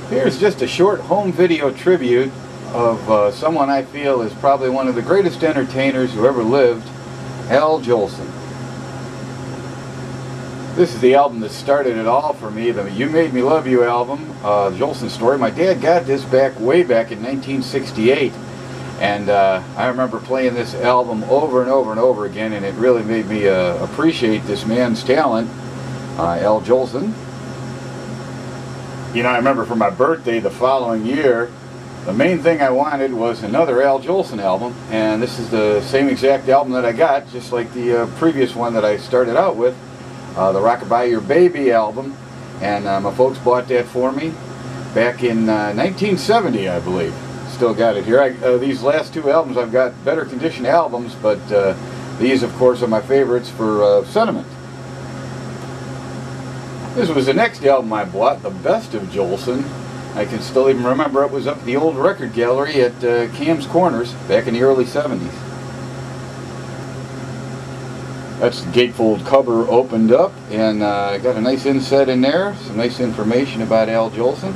Here's just a short home video tribute of someone I feel is probably one of the greatest entertainers who ever lived, Al Jolson. This is the album that started it all for me, the You Made Me Love You album, the Jolson Story. My dad got this way back in 1968, and I remember playing this album over and over and over again, and it really made me appreciate this man's talent, Al Jolson. You know, I remember for my birthday the following year, the main thing I wanted was another Al Jolson album, and this is the same exact album that I got, just like the previous one that I started out with, the Rockabye Your Baby album, and my folks bought that for me back in 1970, I believe. Still got it here. These last two albums, I've got better conditioned albums, but these, of course, are my favorites for sentiment. This was the next album I bought, The Best of Jolson. I can still even remember it was up at the old record gallery at Cam's Corners back in the early 70s. That's the gatefold cover opened up, and I got a nice inset in there, some nice information about Al Jolson.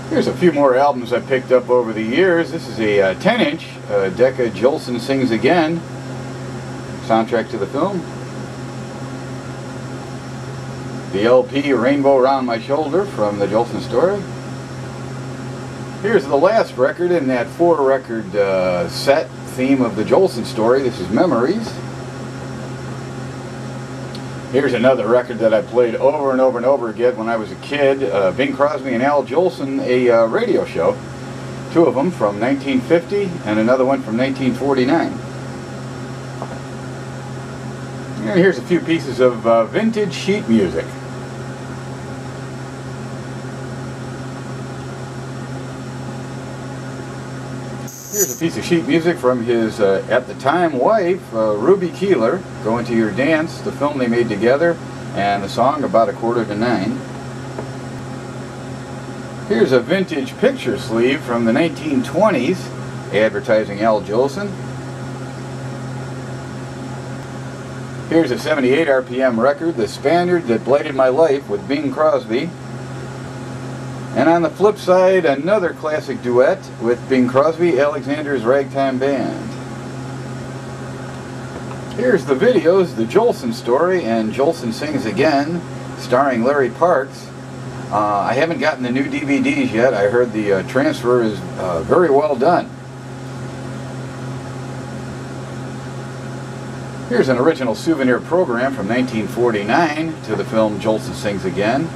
Here's a few more albums I picked up over the years. This is a 10-inch Decca Jolson Sings Again soundtrack to the film. The LP Rainbow Around My Shoulder from the Jolson Story. Here's the last record in that 4-record set theme of the Jolson Story. This is Memories. Here's another record that I played over and over and over again when I was a kid. Bing Crosby and Al Jolson, a radio show. Two of them from 1950 and another one from 1949. And here's a few pieces of vintage sheet music. Here's a piece of sheet music from his, at the time, wife, Ruby Keeler, Going to Your Dance, the film they made together, and the song About 8:45. Here's a vintage picture sleeve from the 1920s, advertising Al Jolson. Here's a 78 RPM record, The Spaniard That Blighted My Life, with Bing Crosby. And on the flip side, another classic duet with Bing Crosby, Alexander's Ragtime Band. Here's the videos, The Jolson Story and Jolson Sings Again, starring Larry Parks. I haven't gotten the new DVDs yet. I heard the transfer is very well done. Here's an original souvenir program from 1949 to the film Jolson Sings Again.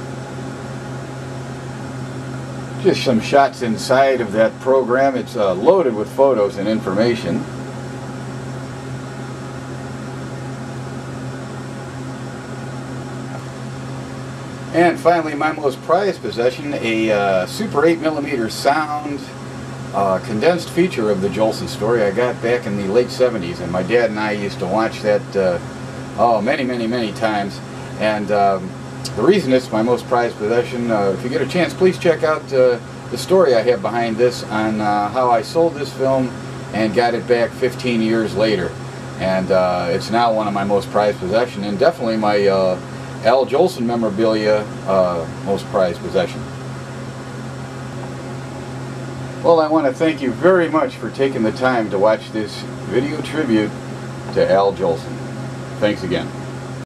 Just some shots inside of that program. It's loaded with photos and information. And finally, my most prized possession, a Super 8mm sound condensed feature of the Jolson Story I got back in the late 70s, and my dad and I used to watch that many times. And the reason it's my most prized possession, if you get a chance, please check out the story I have behind this on how I sold this film and got it back 15 years later. And it's now one of my most prized possessions, and definitely my Al Jolson memorabilia most prized possession. Well, I want to thank you very much for taking the time to watch this video tribute to Al Jolson. Thanks again.